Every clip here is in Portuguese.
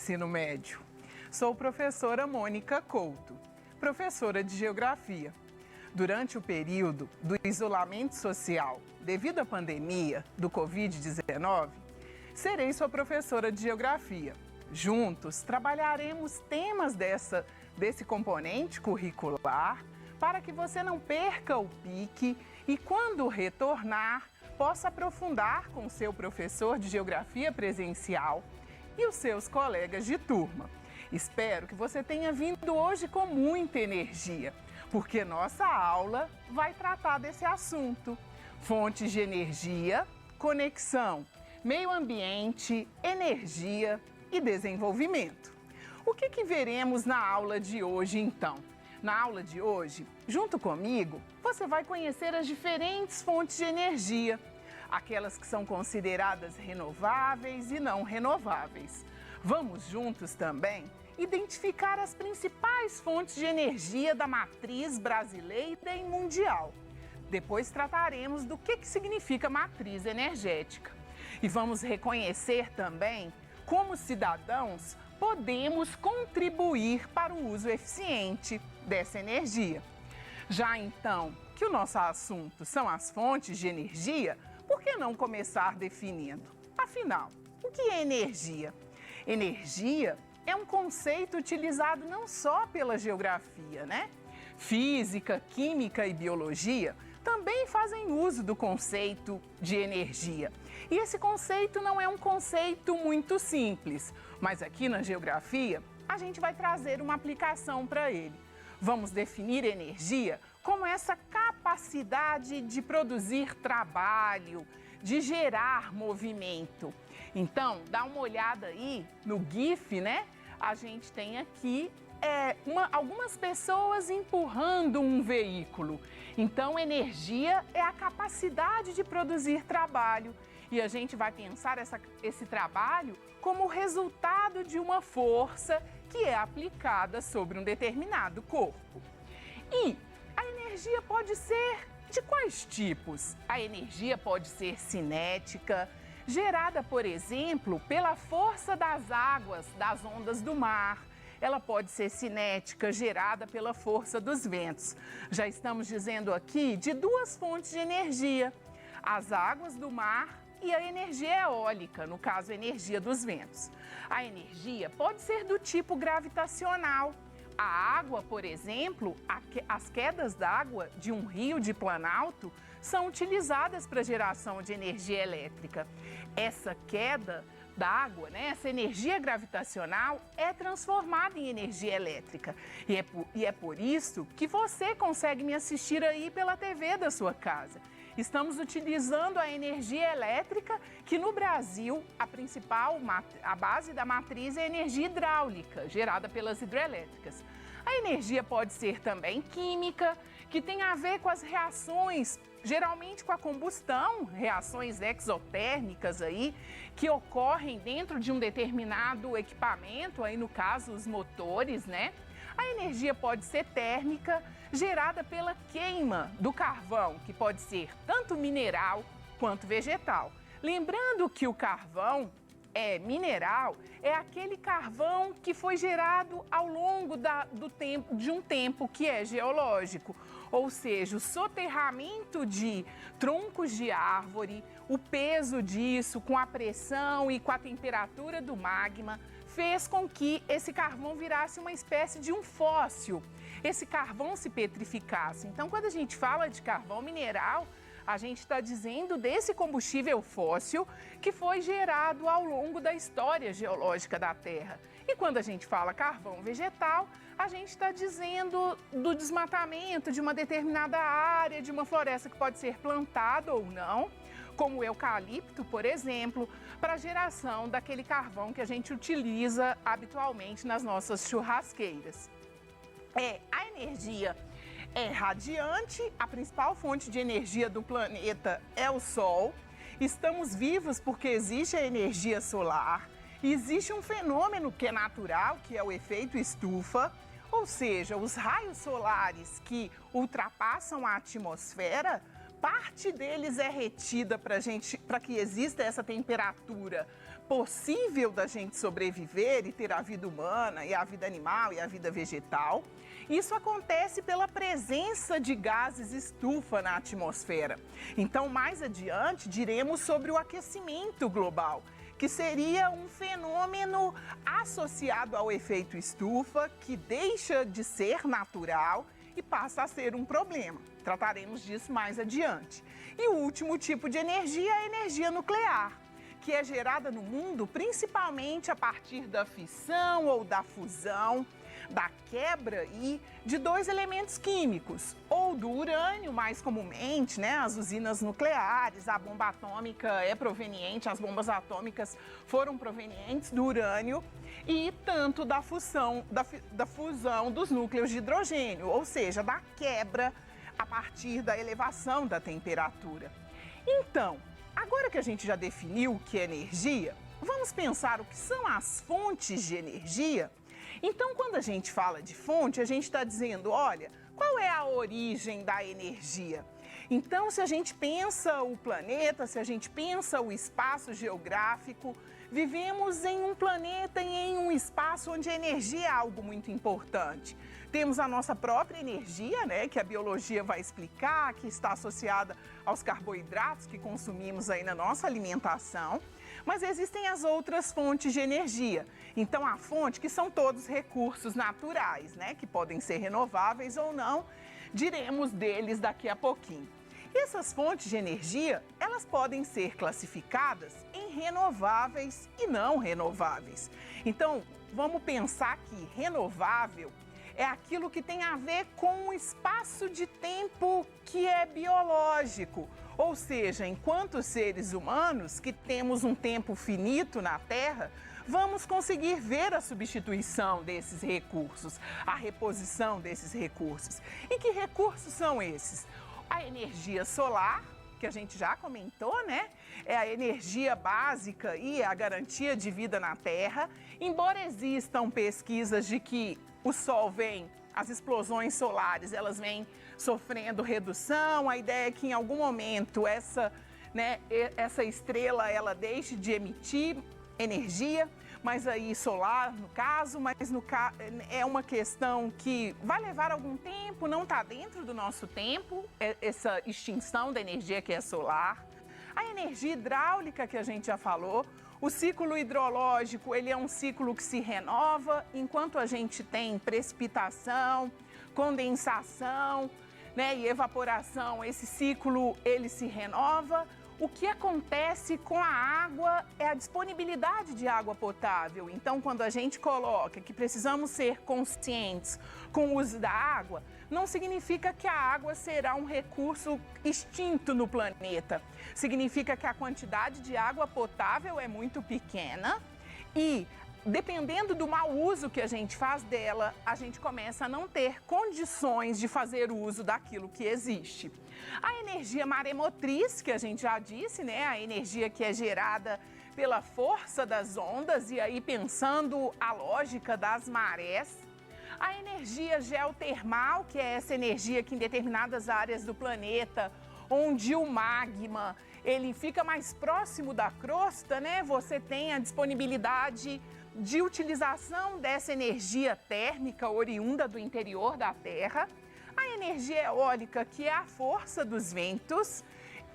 ensino médio. Sou professora Mônica Couto, professora de Geografia. Durante o período do isolamento social devido à pandemia do Covid-19, serei sua professora de Geografia. Juntos, trabalharemos temas desse componente curricular para que você não perca o pique e, quando retornar, possa aprofundar com seu professor de Geografia presencial e os seus colegas de turma. Espero que você tenha vindo hoje com muita energia, porque nossa aula vai tratar desse assunto: fontes de energia, conexão, meio ambiente, energia e desenvolvimento. O que veremos na aula de hoje, então? Na aula de hoje, junto comigo, você vai conhecer as diferentes fontes de energia, aquelas que são consideradas renováveis e não renováveis. Vamos juntos também identificar as principais fontes de energia da matriz brasileira e mundial. Depois trataremos do que significa matriz energética. E vamos reconhecer também como cidadãos podemos contribuir para o uso eficiente dessa energia. Já então que o nosso assunto são as fontes de energia, por que não começar definindo? Afinal, o que é energia? Energia é um conceito utilizado não só pela geografia, né? Física, química e biologia também fazem uso do conceito de energia. E esse conceito não é um conceito muito simples, mas aqui na geografia a gente vai trazer uma aplicação para ele. Vamos definir energia como essa capacidade de produzir trabalho, de gerar movimento. Então, dá uma olhada aí no GIF, né? A gente tem aqui algumas pessoas empurrando um veículo. Então, energia é a capacidade de produzir trabalho. E a gente vai pensar esse trabalho como resultado de uma força que é aplicada sobre um determinado corpo. E a energia pode ser de quais tipos? A energia pode ser cinética, gerada, por exemplo, pela força das águas, das ondas do mar. Ela pode ser cinética, gerada pela força dos ventos. Já estamos dizendo aqui de duas fontes de energia: as águas do mar e a energia eólica, no caso, a energia dos ventos. A energia pode ser do tipo gravitacional. A água, por exemplo, as quedas d'água de um rio de planalto são utilizadas para geração de energia elétrica. Essa queda d'água, né, essa energia gravitacional é transformada em energia elétrica. E é por isso que você consegue me assistir aí pela TV da sua casa. Estamos utilizando a energia elétrica, que no Brasil a base da matriz é a energia hidráulica, gerada pelas hidrelétricas. A energia pode ser também química, que tem a ver com as reações, geralmente com a combustão, reações exotérmicas aí, que ocorrem dentro de um determinado equipamento, aí no caso os motores, né? A energia pode ser térmica, gerada pela queima do carvão, que pode ser tanto mineral quanto vegetal. Lembrando que o carvão mineral é aquele carvão que foi gerado ao longo de um tempo que é geológico, ou seja, o soterramento de troncos de árvore, o peso disso com a pressão e com a temperatura do magma fez com que esse carvão virasse uma espécie de um fóssil, esse carvão se petrificasse. Então, quando a gente fala de carvão mineral, a gente está dizendo desse combustível fóssil que foi gerado ao longo da história geológica da Terra. E quando a gente fala carvão vegetal, a gente está dizendo do desmatamento de uma determinada área, de uma floresta que pode ser plantada ou não, como o eucalipto, por exemplo, para a geração daquele carvão que a gente utiliza habitualmente nas nossas churrasqueiras. A energia é radiante, a principal fonte de energia do planeta é o Sol. Estamos vivos porque existe a energia solar. Existe um fenômeno que é natural, que é o efeito estufa, ou seja, os raios solares que ultrapassam a atmosfera parte deles é retida para que exista essa temperatura possível da gente sobreviver e ter a vida humana, e a vida animal e a vida vegetal. Isso acontece pela presença de gases estufa na atmosfera. Então, mais adiante, diremos sobre o aquecimento global, que seria um fenômeno associado ao efeito estufa, que deixa de ser natural e passa a ser um problema. Trataremos disso mais adiante. E o último tipo de energia é a energia nuclear, que é gerada no mundo principalmente a partir da fissão ou da fusão, da quebra de dois elementos químicos, ou do urânio, mais comumente, né? As usinas nucleares, a bomba atômica é proveniente, as bombas atômicas foram provenientes do urânio, e tanto da fusão dos núcleos de hidrogênio, ou seja, da quebra a partir da elevação da temperatura. Então, agora que a gente já definiu o que é energia, vamos pensar o que são as fontes de energia? Então, quando a gente fala de fonte, a gente está dizendo, olha, qual é a origem da energia? Então, se a gente pensa o planeta, se a gente pensa o espaço geográfico, vivemos em um planeta e em um espaço onde a energia é algo muito importante. Temos a nossa própria energia, né, que a biologia vai explicar, que está associada aos carboidratos que consumimos aí na nossa alimentação, mas existem as outras fontes de energia. Então, a fonte, que são todos recursos naturais, né, que podem ser renováveis ou não, diremos deles daqui a pouquinho. E essas fontes de energia, elas podem ser classificadas em renováveis e não renováveis. Então, vamos pensar que renovável é aquilo que tem a ver com um espaço de tempo que é biológico. Ou seja, enquanto seres humanos que temos um tempo finito na Terra, vamos conseguir ver a substituição desses recursos, a reposição desses recursos. E que recursos são esses? A energia solar, que a gente já comentou, né? É a energia básica e a garantia de vida na Terra. Embora existam pesquisas de que o Sol as explosões solares, elas vêm sofrendo redução, a ideia é que em algum momento essa estrela, ela deixe de emitir energia, mas aí solar no caso, é uma questão que vai levar algum tempo, não está dentro do nosso tempo, essa extinção da energia que é solar. A energia hidráulica que a gente já falou, o ciclo hidrológico, ele é um ciclo que se renova, enquanto a gente tem precipitação, condensação, né, e evaporação, esse ciclo ele se renova. O que acontece com a água é a disponibilidade de água potável. Então, quando a gente coloca que precisamos ser conscientes com o uso da água, não significa que a água será um recurso extinto no planeta. Significa que a quantidade de água potável é muito pequena e, dependendo do mau uso que a gente faz dela, a gente começa a não ter condições de fazer uso daquilo que existe. A energia maremotriz, que a gente já disse, né? A energia que é gerada pela força das ondas, e aí pensando a lógica das marés. A energia geotermal, que é essa energia que em determinadas áreas do planeta, onde o magma ele fica mais próximo da crosta, né? Você tem a disponibilidade de utilização dessa energia térmica oriunda do interior da Terra. A energia eólica, que é a força dos ventos,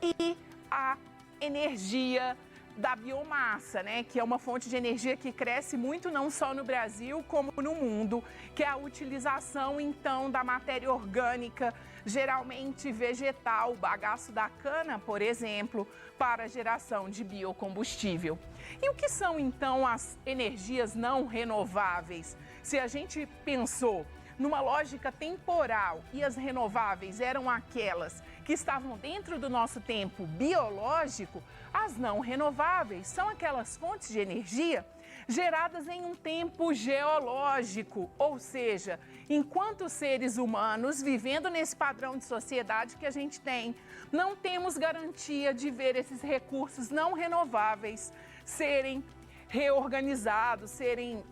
e a energia da biomassa, né, que é uma fonte de energia que cresce muito não só no Brasil como no mundo, que é a utilização então da matéria orgânica, geralmente vegetal, o bagaço da cana, por exemplo, para a geração de biocombustível. E o que são então as energias não renováveis? Se a gente pensou numa lógica temporal e as renováveis eram aquelas que estavam dentro do nosso tempo biológico, as não renováveis são aquelas fontes de energia geradas em um tempo geológico, ou seja, enquanto seres humanos vivendo nesse padrão de sociedade que a gente tem, não temos garantia de ver esses recursos não renováveis serem reorganizados, serem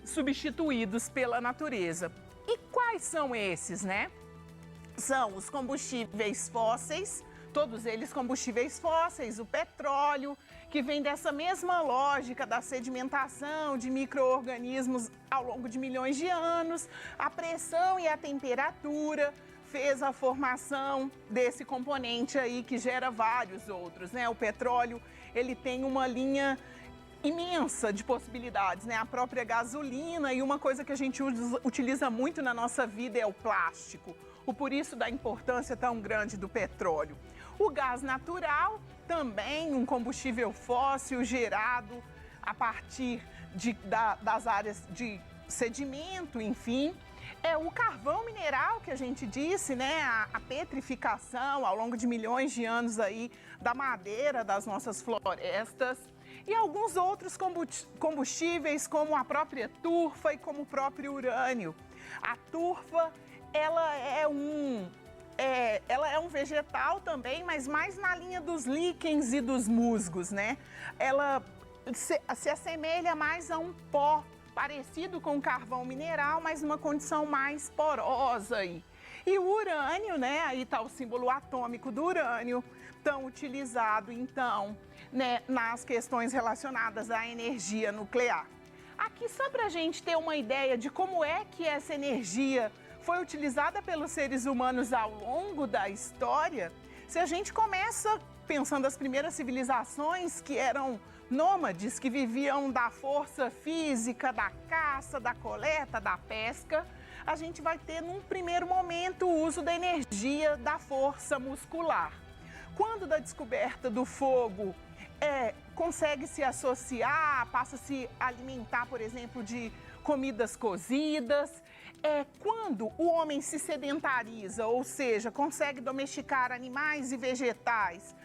substituídos pela natureza. E quais são esses, né? São os combustíveis fósseis, todos eles combustíveis fósseis, o petróleo, que vem dessa mesma lógica da sedimentação de micro-organismos ao longo de milhões de anos, a pressão e a temperatura fez a formação desse componente aí que gera vários outros, né? O petróleo, ele tem uma linha imensa de possibilidades, né? A própria gasolina, e uma coisa que a gente utiliza muito na nossa vida é o plástico. Por isso da importância tão grande do petróleo. O gás natural, também um combustível fóssil gerado a partir das áreas de sedimento, enfim. É o carvão mineral que a gente disse, né? A petrificação ao longo de milhões de anos aí da madeira das nossas florestas. E alguns outros combustíveis, como a própria turfa e como o próprio urânio. A turfa, ela é um vegetal também, mas mais na linha dos líquens e dos musgos, né? Ela se assemelha mais a um pó parecido com carvão mineral, mas numa condição mais porosa aí. E o urânio, né? Aí está o símbolo atômico do urânio, tão utilizado, então, né, nas questões relacionadas à energia nuclear. Aqui, só para a gente ter uma ideia de como é que essa energia foi utilizada pelos seres humanos ao longo da história, se a gente começa pensando as primeiras civilizações que eram nômades, que viviam da força física, da caça, da coleta, da pesca, a gente vai ter, num primeiro momento, o uso da energia da força muscular. Quando da descoberta do fogo, consegue se associar, passa a se alimentar, por exemplo, de comidas cozidas. Quando o homem se sedentariza, ou seja, consegue domesticar animais e vegetais,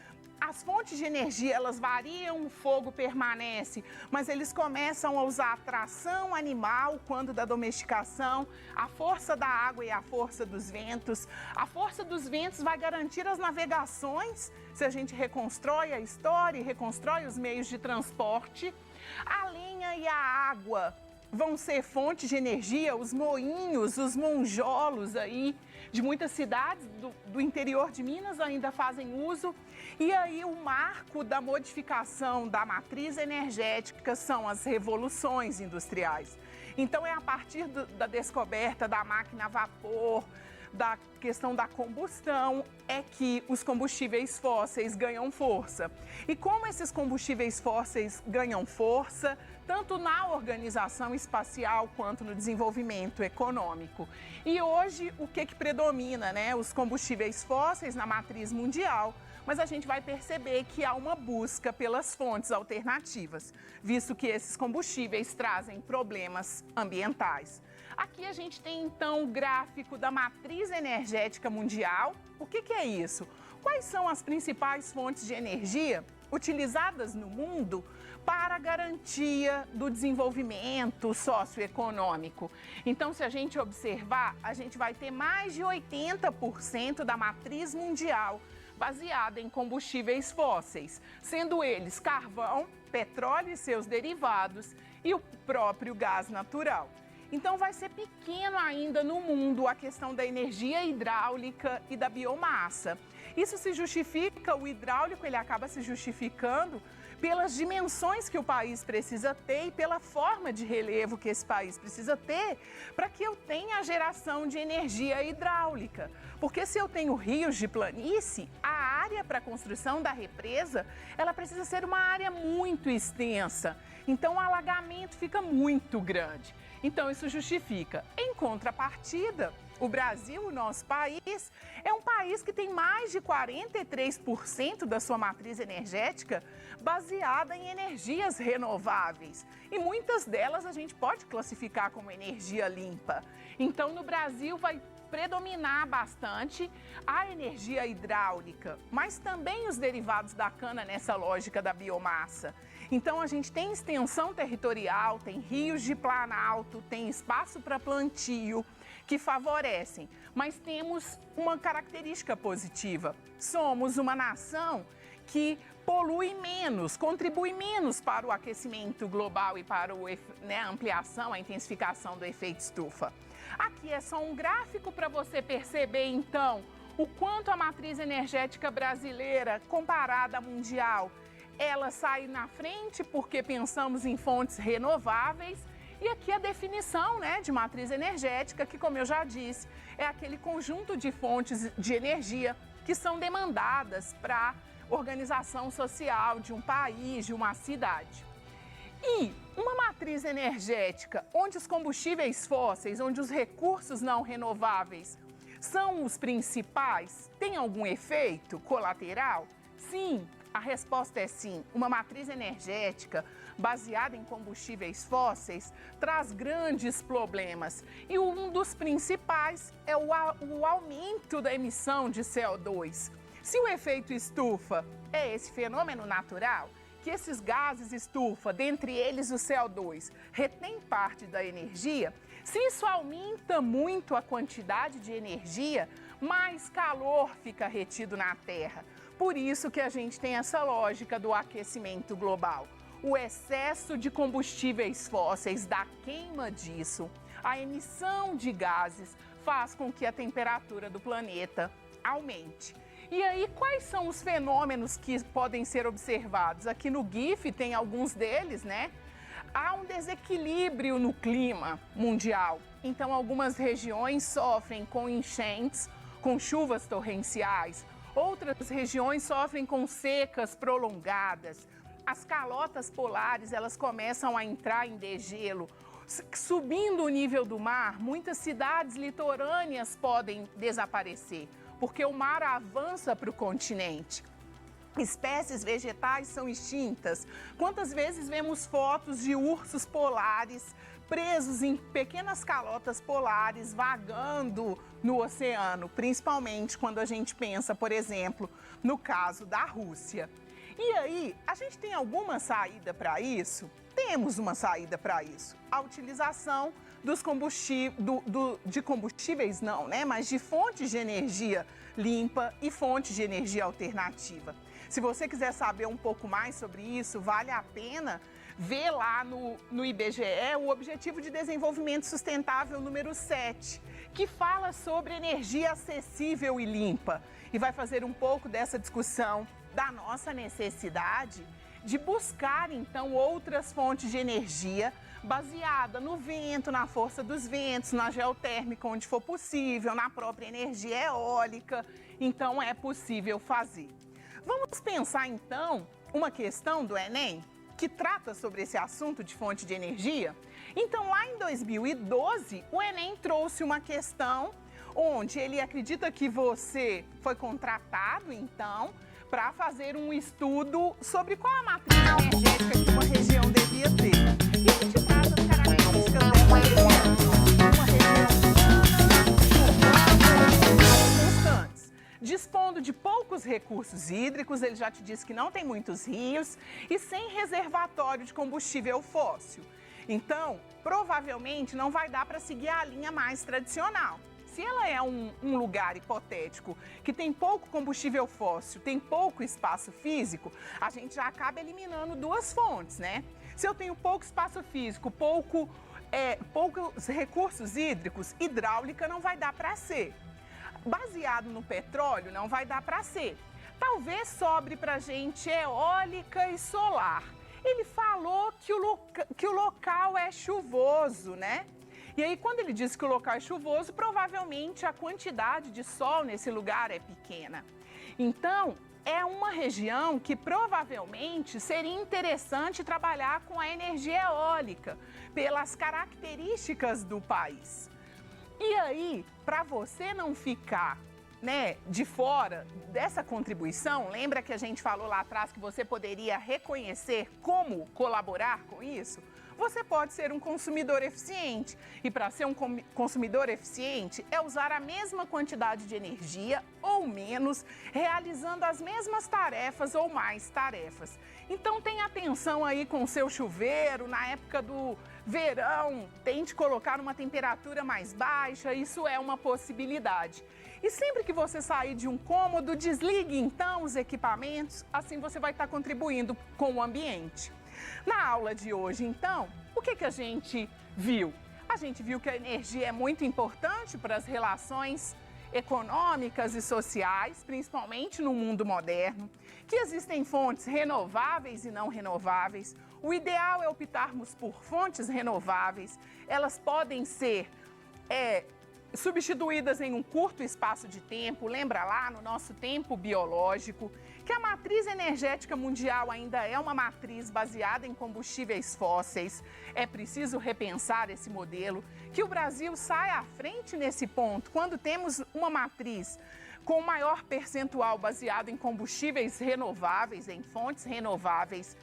as fontes de energia, elas variam, o fogo permanece, mas eles começam a usar a tração animal quando da domesticação, a força da água e a força dos ventos. A força dos ventos vai garantir as navegações, se a gente reconstrói a história e reconstrói os meios de transporte. A lenha e a água vão ser fontes de energia, os moinhos, os monjolos aí de muitas cidades do interior de Minas ainda fazem uso. E aí o marco da modificação da matriz energética são as revoluções industriais. Então é a partir da descoberta da máquina a vapor, da questão da combustão, é que os combustíveis fósseis ganham força. E como esses combustíveis fósseis ganham força, tanto na organização espacial quanto no desenvolvimento econômico. E hoje, o que predomina, né? Os combustíveis fósseis na matriz mundial, mas a gente vai perceber que há uma busca pelas fontes alternativas, visto que esses combustíveis trazem problemas ambientais. Aqui a gente tem, então, o gráfico da matriz energética mundial. O que é isso? Quais são as principais fontes de energia utilizadas no mundo para a garantia do desenvolvimento socioeconômico? Então, se a gente observar, a gente vai ter mais de 80% da matriz mundial baseada em combustíveis fósseis, sendo eles carvão, petróleo e seus derivados e o próprio gás natural. Então, vai ser pequeno ainda no mundo a questão da energia hidráulica e da biomassa. Isso se justifica, o hidráulico ele acaba se justificando pelas dimensões que o país precisa ter e pela forma de relevo que esse país precisa ter para que eu tenha a geração de energia hidráulica. Porque se eu tenho rios de planície, a área para a construção da represa, ela precisa ser uma área muito extensa. Então, o alagamento fica muito grande. Então, isso justifica. Em contrapartida, o Brasil, o nosso país, é um país que tem mais de 43% da sua matriz energética baseada em energias renováveis. E muitas delas a gente pode classificar como energia limpa. Então, no Brasil vai predominar bastante a energia hidráulica, mas também os derivados da cana nessa lógica da biomassa. Então, a gente tem extensão territorial, tem rios de planalto, tem espaço para plantio, que favorecem. Mas temos uma característica positiva. Somos uma nação que polui menos, contribui menos para o aquecimento global e para a ampliação, a intensificação do efeito estufa. Aqui é só um gráfico para você perceber, então, o quanto a matriz energética brasileira, comparada à mundial, ela sai na frente porque pensamos em fontes renováveis. E aqui a definição, né, de matriz energética, que, como eu já disse, é aquele conjunto de fontes de energia que são demandadas para a organização social de um país, de uma cidade. E uma matriz energética onde os combustíveis fósseis, onde os recursos não renováveis são os principais, tem algum efeito colateral? Sim, a resposta é sim. Uma matriz energética baseada em combustíveis fósseis traz grandes problemas. E um dos principais é o aumento da emissão de CO2. Se o efeito estufa é esse fenômeno natural, que esses gases estufa, dentre eles o CO2, retém parte da energia, se isso aumenta muito a quantidade de energia, mais calor fica retido na Terra. Por isso que a gente tem essa lógica do aquecimento global. O excesso de combustíveis fósseis, da queima disso, a emissão de gases faz com que a temperatura do planeta aumente. E aí, quais são os fenômenos que podem ser observados? Aqui no GIF tem alguns deles, né? Há um desequilíbrio no clima mundial. Então, algumas regiões sofrem com enchentes, com chuvas torrenciais. Outras regiões sofrem com secas prolongadas. As calotas polares, elas começam a entrar em degelo. Subindo o nível do mar, muitas cidades litorâneas podem desaparecer, porque o mar avança para o continente. Espécies vegetais são extintas. Quantas vezes vemos fotos de ursos polares presos em pequenas calotas polares, vagando no oceano, principalmente quando a gente pensa, por exemplo, no caso da Rússia. E aí, a gente tem alguma saída para isso? Temos uma saída para isso. A utilização dos de combustíveis não, né? Mas de fontes de energia limpa e fontes de energia alternativa. Se você quiser saber um pouco mais sobre isso, vale a pena ver lá no IBGE o Objetivo de Desenvolvimento Sustentável número 7, que fala sobre energia acessível e limpa. E vai fazer um pouco dessa discussão da nossa necessidade de buscar, então, outras fontes de energia baseada no vento, na força dos ventos, na geotérmica, onde for possível, na própria energia eólica. Então, é possível fazer. Vamos pensar, então, uma questão do Enem que trata sobre esse assunto de fonte de energia? Então, lá em 2012, o Enem trouxe uma questão onde ele acredita que você foi contratado, então, para fazer um estudo sobre qual a matriz energética que uma região devia ter. E a gente traz as características dessa região. Uma região constantes, dispondo de poucos recursos hídricos, ele já te disse que não tem muitos rios, e sem reservatório de combustível fóssil. Então, provavelmente não vai dar para seguir a linha mais tradicional. Se ela é um lugar hipotético que tem pouco combustível fóssil, tem pouco espaço físico, a gente já acaba eliminando duas fontes, né? Se eu tenho pouco espaço físico, poucos recursos hídricos, hidráulica não vai dar para ser. Baseado no petróleo, não vai dar para ser. Talvez sobre para a gente eólica e solar. Ele falou que o local é chuvoso, né? E aí, quando ele diz que o local é chuvoso, provavelmente a quantidade de sol nesse lugar é pequena. Então, é uma região que provavelmente seria interessante trabalhar com a energia eólica, pelas características do país. E aí, para você não ficar, né, de fora dessa contribuição, lembra que a gente falou lá atrás que você poderia reconhecer como colaborar com isso? Você pode ser um consumidor eficiente. E para ser um consumidor eficiente é usar a mesma quantidade de energia ou menos, realizando as mesmas tarefas ou mais tarefas. Então tenha atenção aí com o seu chuveiro, na época do verão, tente colocar uma temperatura mais baixa, isso é uma possibilidade. E sempre que você sair de um cômodo, desligue então os equipamentos, assim você vai estar contribuindo com o ambiente. Na aula de hoje, então, o que a gente viu? A gente viu que a energia é muito importante para as relações econômicas e sociais, principalmente no mundo moderno, que existem fontes renováveis e não renováveis. O ideal é optarmos por fontes renováveis. Elas podem ser substituídas em um curto espaço de tempo. Lembra lá no nosso tempo biológico que a matriz energética mundial ainda é uma matriz baseada em combustíveis fósseis. É preciso repensar esse modelo, que o Brasil sai à frente nesse ponto quando temos uma matriz com maior percentual baseado em combustíveis renováveis, em fontes renováveis,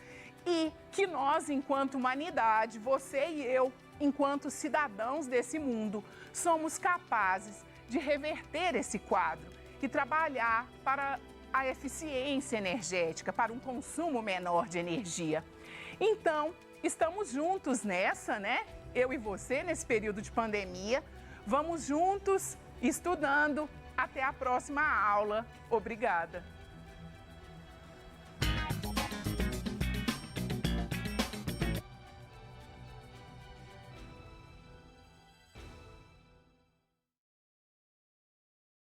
e que nós, enquanto humanidade, você e eu, enquanto cidadãos desse mundo, somos capazes de reverter esse quadro e trabalhar para a eficiência energética, para um consumo menor de energia. Então, estamos juntos nessa, né? Eu e você, nesse período de pandemia. Vamos juntos estudando. Até a próxima aula. Obrigada.